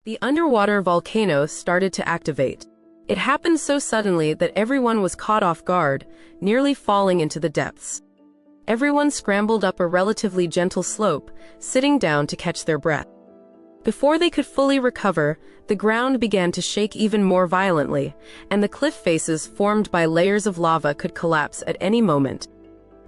The underwater volcano started to activate. It happened so suddenly that everyone was caught off guard, nearly falling into the depths. Everyone scrambled up a relatively gentle slope, sitting down to catch their breath. Before they could fully recover, the ground began to shake even more violently, and the cliff faces formed by layers of lava could collapse at any moment.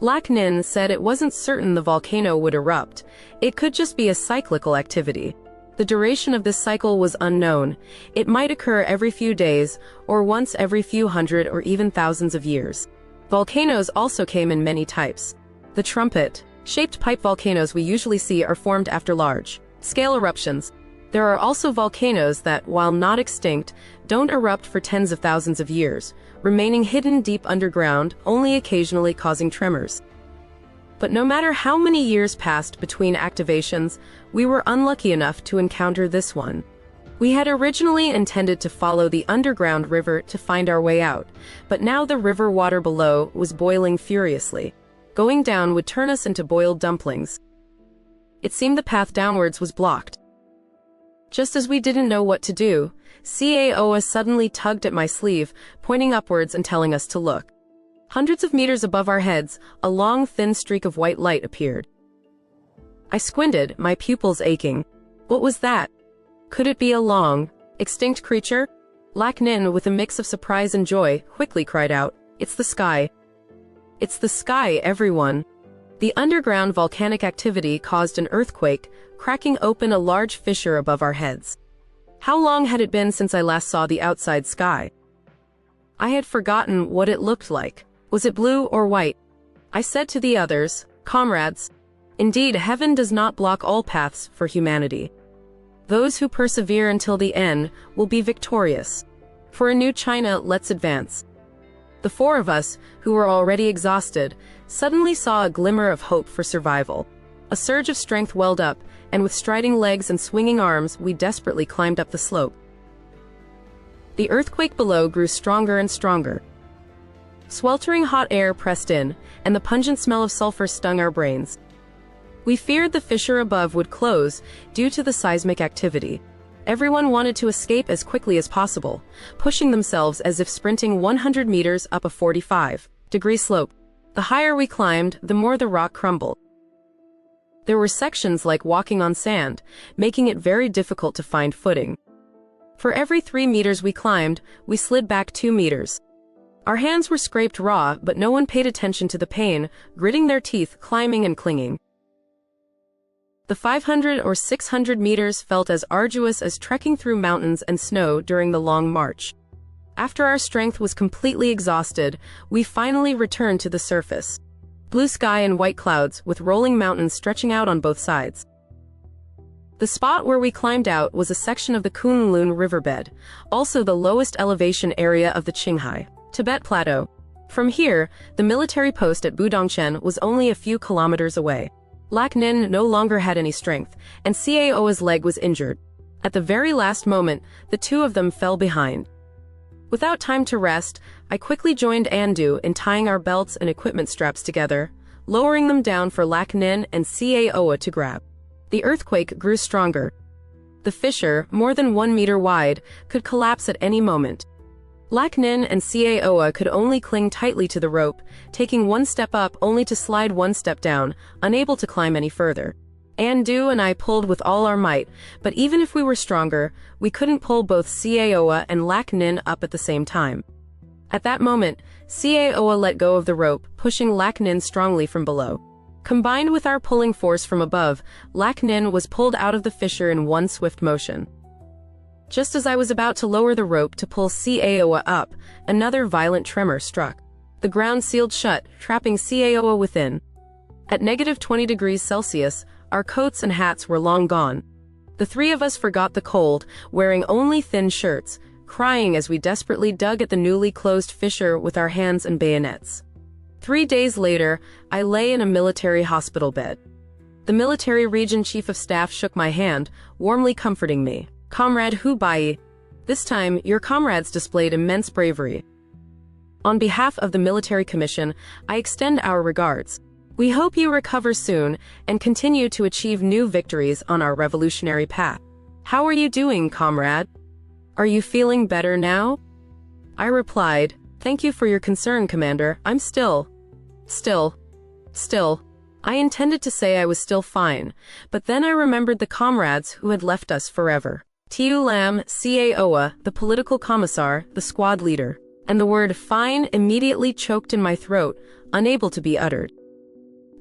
Lac Nin said it wasn't certain the volcano would erupt. It could just be a cyclical activity. The duration of this cycle was unknown. It might occur every few days, or once every few hundred or even thousands of years. Volcanoes also came in many types. The trumpet-shaped pipe volcanoes we usually see are formed after large-scale eruptions. There are also volcanoes that, while not extinct, don't erupt for tens of thousands of years, remaining hidden deep underground, only occasionally causing tremors. But no matter how many years passed between activations, we were unlucky enough to encounter this one. We had originally intended to follow the underground river to find our way out, but now the river water below was boiling furiously. Going down would turn us into boiled dumplings. It seemed the path downwards was blocked. Just as we didn't know what to do, Caoa suddenly tugged at my sleeve, pointing upwards and telling us to look. Hundreds of meters above our heads, a long, thin streak of white light appeared. I squinted, my pupils aching. What was that? Could it be a long, extinct creature? Lac Nin, with a mix of surprise and joy, quickly cried out, "It's the sky! It's the sky, everyone!" The underground volcanic activity caused an earthquake, cracking open a large fissure above our heads. How long had it been since I last saw the outside sky? I had forgotten what it looked like. Was it blue or white? I said to the others, "Comrades, indeed heaven does not block all paths for humanity. Those who persevere until the end will be victorious. For a new China, let's advance." The four of us, who were already exhausted, suddenly saw a glimmer of hope for survival. A surge of strength welled up, and with striding legs and swinging arms, we desperately climbed up the slope. The earthquake below grew stronger and stronger. Sweltering hot air pressed in, and the pungent smell of sulfur stung our brains. We feared the fissure above would close due to the seismic activity. Everyone wanted to escape as quickly as possible, pushing themselves as if sprinting 100 meters up a 45-degree slope. The higher we climbed, the more the rock crumbled. There were sections like walking on sand, making it very difficult to find footing. For every 3 meters we climbed, we slid back 2 meters. Our hands were scraped raw, but no one paid attention to the pain, gritting their teeth, climbing and clinging. The 500 or 600 meters felt as arduous as trekking through mountains and snow during the long march. After our strength was completely exhausted, we finally returned to the surface. Blue sky and white clouds, with rolling mountains stretching out on both sides. The spot where we climbed out was a section of the Kunlun riverbed, also the lowest elevation area of the Qinghai, Tibet Plateau. From here, the military post at Budongchen was only a few kilometers away. Lac Nin no longer had any strength, and Caoa's leg was injured. At the very last moment, the two of them fell behind. Without time to rest, I quickly joined Andu in tying our belts and equipment straps together, lowering them down for Lac Nin and Caoa to grab. The earthquake grew stronger. The fissure, more than 1 meter wide, could collapse at any moment. Lac Nin and Caoa could only cling tightly to the rope, taking one step up only to slide one step down, unable to climb any further. Andu and I pulled with all our might, but even if we were stronger, we couldn't pull both Caoa and Lac Nin up at the same time. At that moment, Caoa let go of the rope, pushing Lac Nin strongly from below. Combined with our pulling force from above, Lac Nin was pulled out of the fissure in one swift motion. Just as I was about to lower the rope to pull Caoa up, another violent tremor struck. The ground sealed shut, trapping Caoa within. At -20 degrees Celsius, our coats and hats were long gone. The three of us forgot the cold, wearing only thin shirts, crying as we desperately dug at the newly closed fissure with our hands and bayonets. 3 days later, I lay in a military hospital bed. The military region chief of staff shook my hand, warmly comforting me. "Comrade Hu Bayi, this time your comrades displayed immense bravery. On behalf of the military commission, I extend our regards. We hope you recover soon and continue to achieve new victories on our revolutionary path. "How are you doing, comrade? Are you feeling better now?" I replied, "Thank you for your concern, Commander. I'm still. I intended to say I was still fine, but then I remembered the comrades who had left us forever. Tiu Lam, Caoa, the political commissar, the squad leader, and the word fine immediately choked in my throat, unable to be uttered.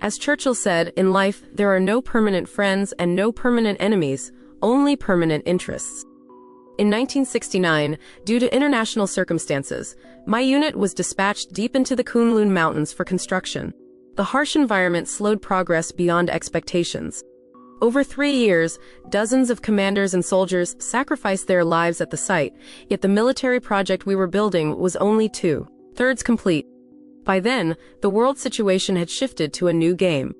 As Churchill said, in life, there are no permanent friends and no permanent enemies, only permanent interests. In 1969, due to international circumstances, my unit was dispatched deep into the Kunlun Mountains for construction. The harsh environment slowed progress beyond expectations. Over 3 years, dozens of commanders and soldiers sacrificed their lives at the site, yet the military project we were building was only 2/3 complete. By then, the world situation had shifted to a new game.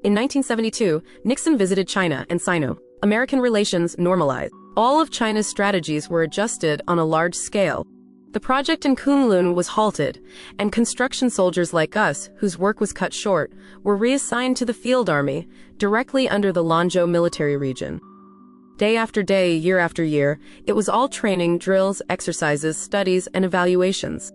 In 1972, Nixon visited China and Sino-American relations normalized. All of China's strategies were adjusted on a large scale. The project in Kunlun was halted, and construction soldiers like us, whose work was cut short, were reassigned to the field army, directly under the Lanzhou military region. Day after day, year after year, it was all training, drills, exercises, studies, and evaluations.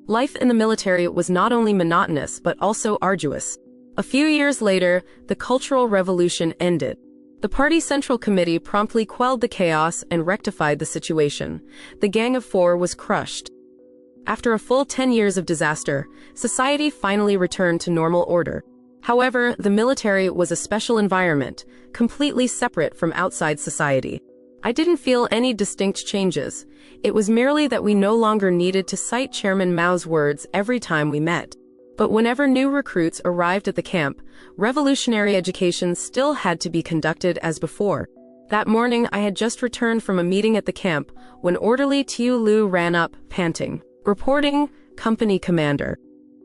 Life in the military was not only monotonous but also arduous. A few years later, the Cultural Revolution ended. The party Central Committee promptly quelled the chaos and rectified the situation. The Gang of Four was crushed. After a full 10 years of disaster, society finally returned to normal order. However, the military was a special environment, completely separate from outside society. I didn't feel any distinct changes. It was merely that we no longer needed to cite Chairman Mao's words every time we met. But whenever new recruits arrived at the camp, revolutionary education still had to be conducted as before. That morning, I had just returned from a meeting at the camp when orderly Tiu Lu ran up, panting, reporting, "Company Commander.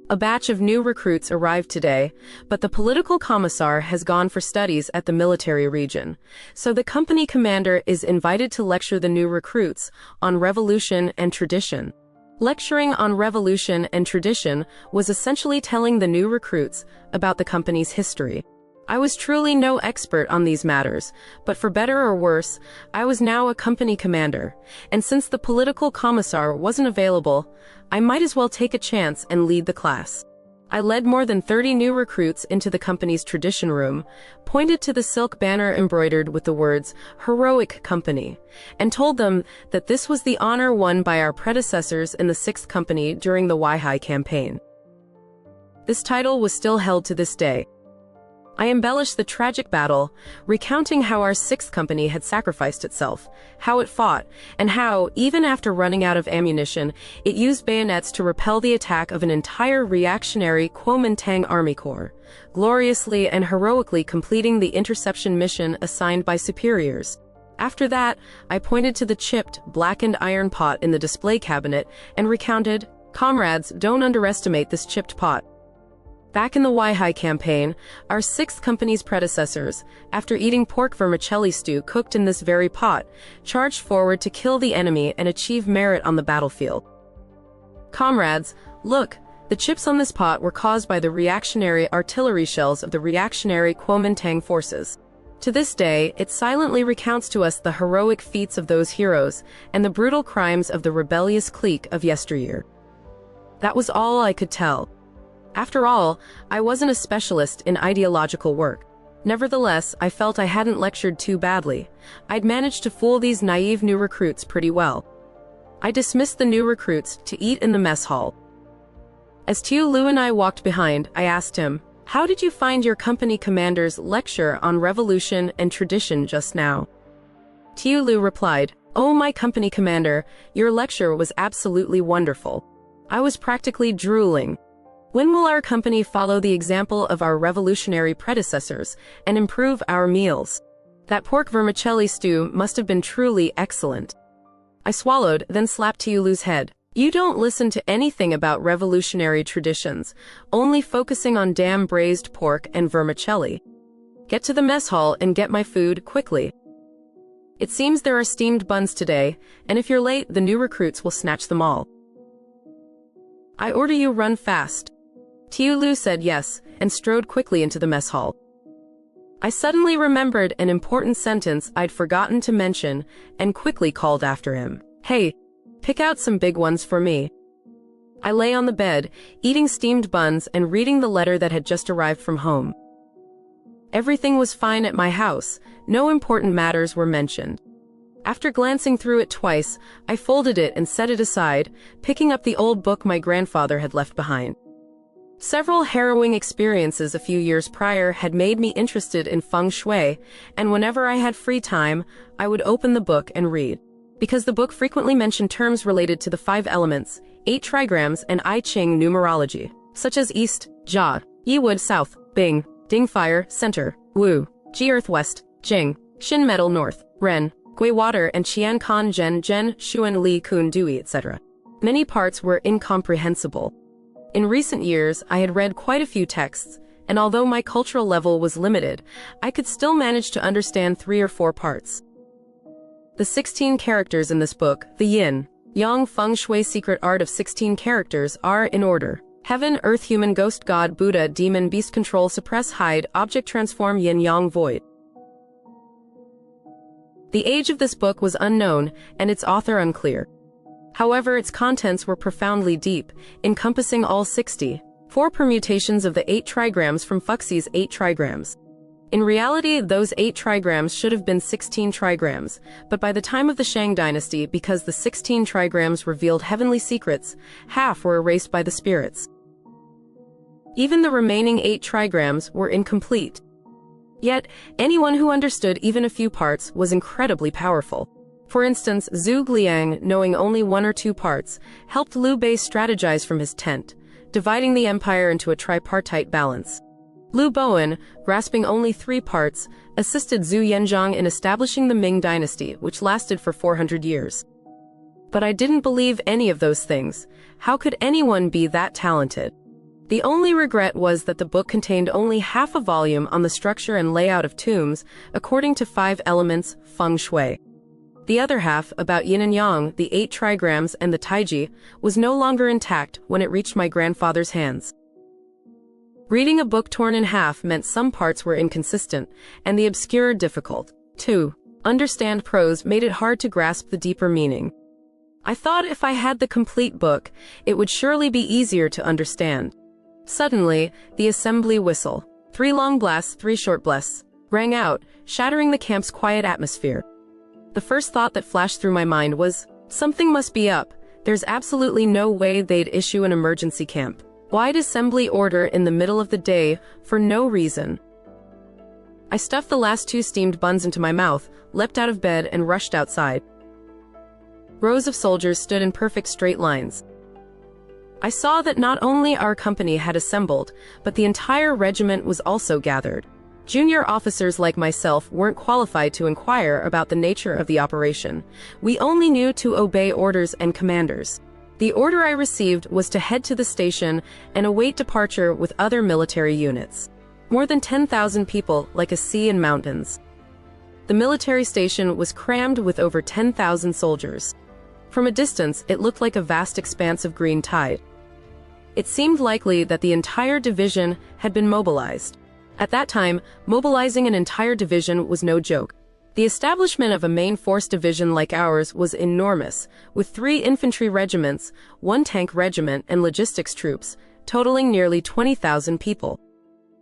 A batch of new recruits arrived today, but the political commissar has gone for studies at the military region. So the company commander is invited to lecture the new recruits on revolution and tradition." Lecturing on revolution and tradition was essentially telling the new recruits about the company's history. I was truly no expert on these matters, but for better or worse, I was now a company commander, and since the political commissar wasn't available, I might as well take a chance and lead the class. I led more than 30 new recruits into the company's tradition room, pointed to the silk banner embroidered with the words, "Heroic Company," and told them that this was the honor won by our predecessors in the 6th Company during the Weihai campaign. This title was still held to this day. I embellished the tragic battle, recounting how our 6th Company had sacrificed itself, how it fought, and how, even after running out of ammunition, it used bayonets to repel the attack of an entire reactionary Kuomintang Army Corps, gloriously and heroically completing the interception mission assigned by superiors. After that, I pointed to the chipped, blackened iron pot in the display cabinet and recounted, "Comrades, don't underestimate this chipped pot." Back in the Weihai campaign, our 6th Company's predecessors, after eating pork vermicelli stew cooked in this very pot, charged forward to kill the enemy and achieve merit on the battlefield. Comrades, look, the chips on this pot were caused by the reactionary artillery shells of the reactionary Kuomintang forces. To this day, it silently recounts to us the heroic feats of those heroes and the brutal crimes of the rebellious clique of yesteryear. That was all I could tell. After all, I wasn't a specialist in ideological work. Nevertheless, I felt I hadn't lectured too badly. I'd managed to fool these naive new recruits pretty well. I dismissed the new recruits to eat in the mess hall. As Tiu Lu and I walked behind, I asked him, "How did you find your company commander's lecture on revolution and tradition just now?" Tiu Lu replied, "Oh, my company commander, your lecture was absolutely wonderful. I was practically drooling. When will our company follow the example of our revolutionary predecessors and improve our meals? That pork vermicelli stew must have been truly excellent." I swallowed, then slapped Tiulu's head. "You don't listen to anything about revolutionary traditions, only focusing on damn braised pork and vermicelli. Get to the mess hall and get my food quickly. It seems there are steamed buns today, and if you're late, the new recruits will snatch them all. I order you run fast." Tiu Lu said yes, and strode quickly into the mess hall. I suddenly remembered an important sentence I'd forgotten to mention and quickly called after him. "Hey, pick out some big ones for me." I lay on the bed, eating steamed buns and reading the letter that had just arrived from home. Everything was fine at my house, no important matters were mentioned. After glancing through it twice, I folded it and set it aside, picking up the old book my grandfather had left behind. Several harrowing experiences a few years prior had made me interested in Feng Shui, and whenever I had free time, I would open the book and read. Because the book frequently mentioned terms related to the 5 elements, 8 trigrams, and I Ching numerology, such as East, Jia, Yi Wood South, Bing, Ding Fire, Center, Wu, Ji Earth West, Jing, Shin Metal North, Ren, Gui Water, and Qian Kan Zhen Zhen, Xuan Li Kun Dui, etc. Many parts were incomprehensible. In recent years, I had read quite a few texts, and although my cultural level was limited, I could still manage to understand 3 or 4 parts. The 16 characters in this book, the Yin, Yang Feng Shui secret art of 16 characters, are in order: heaven, earth, human, ghost, god, Buddha, demon, beast, control, suppress, hide, object, transform, yin, yang, void. The age of this book was unknown, and its author unclear. However, its contents were profoundly deep, encompassing all 64 permutations of the 8 trigrams from Fuxi's 8 trigrams. In reality, those 8 trigrams should have been 16 trigrams, but by the time of the Shang dynasty, because the 16 trigrams revealed heavenly secrets, half were erased by the spirits. Even the remaining 8 trigrams were incomplete. Yet, anyone who understood even a few parts was incredibly powerful. For instance, Zhuge Liang, knowing only 1 or 2 parts, helped Liu Bei strategize from his tent, dividing the empire into a tripartite balance. Liu Bowen, grasping only 3 parts, assisted Zhu Yanzhang in establishing the Ming dynasty, which lasted for 400 years. But I didn't believe any of those things. How could anyone be that talented? The only regret was that the book contained only half a volume on the structure and layout of tombs, according to 5 elements, Feng Shui. The other half, about yin and yang, the 8 trigrams, and the taiji, was no longer intact when it reached my grandfather's hands. Reading a book torn in half meant some parts were inconsistent, and the obscure difficult. To understand prose made it hard to grasp the deeper meaning. I thought if I had the complete book, it would surely be easier to understand. Suddenly, the assembly whistle, 3 long blasts, 3 short blasts, rang out, shattering the camp's quiet atmosphere. The first thought that flashed through my mind was, something must be up. There's absolutely no way they'd issue an emergency camp. Wide assembly order in the middle of the day, for no reason. I stuffed the last 2 steamed buns into my mouth, leapt out of bed, and rushed outside. Rows of soldiers stood in perfect straight lines. I saw that not only our company had assembled, but the entire regiment was also gathered. Junior officers like myself weren't qualified to inquire about the nature of the operation. We only knew to obey orders and commanders. The order I received was to head to the station and await departure with other military units. More than 10,000 people, like a sea in mountains. The military station was crammed with over 10,000 soldiers. From a distance, it looked like a vast expanse of green tide. It seemed likely that the entire division had been mobilized. At that time, mobilizing an entire division was no joke. The establishment of a main force division like ours was enormous, with 3 infantry regiments, 1 tank regiment, and logistics troops, totaling nearly 20,000 people.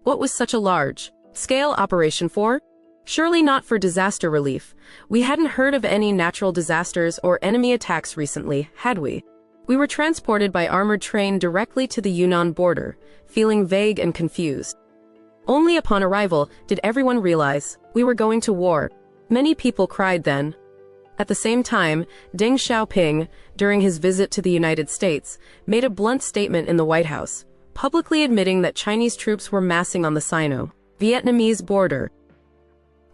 What was such a large-scale operation for? Surely not for disaster relief. We hadn't heard of any natural disasters or enemy attacks recently, had we? We were transported by armored train directly to the Yunnan border, feeling vague and confused. Only upon arrival did everyone realize we were going to war. Many people cried then. At the same time, Deng Xiaoping, during his visit to the United States, made a blunt statement in the White House, publicly admitting that Chinese troops were massing on the Sino-Vietnamese border.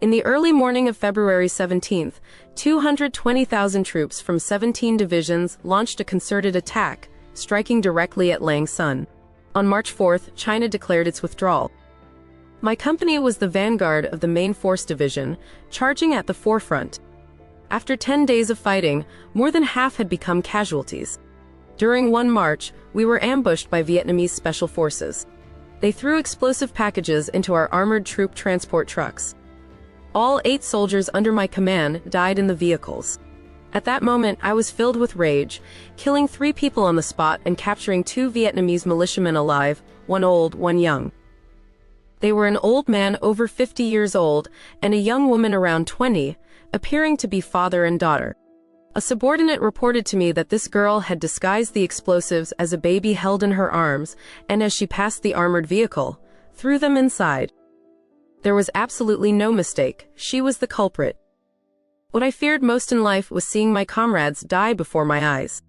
In the early morning of February 17th, 220,000 troops from 17 divisions launched a concerted attack, striking directly at Lang Sun. On March 4th, China declared its withdrawal. My company was the vanguard of the main force division, charging at the forefront. After 10 days of fighting, more than half had become casualties. During one march, we were ambushed by Vietnamese special forces. They threw explosive packages into our armored troop transport trucks. All 8 soldiers under my command died in the vehicles. At that moment, I was filled with rage, killing 3 people on the spot and capturing 2 Vietnamese militiamen alive, one old, one young. They were an old man over 50 years old and a young woman around 20, appearing to be father and daughter. A subordinate reported to me that this girl had disguised the explosives as a baby held in her arms, and as she passed the armored vehicle, threw them inside. There was absolutely no mistake. She was the culprit. What I feared most in life was seeing my comrades die before my eyes.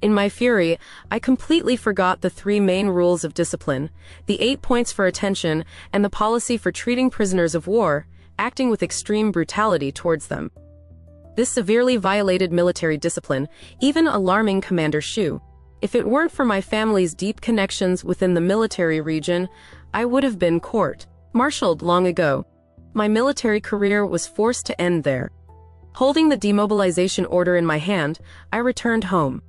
In my fury, I completely forgot the 3 main rules of discipline, the 8 points for attention, and the policy for treating prisoners of war, acting with extreme brutality towards them. This severely violated military discipline, even alarming Commander Shu. If it weren't for my family's deep connections within the military region, I would have been court-martialed long ago. My military career was forced to end there. Holding the demobilization order in my hand, I returned home.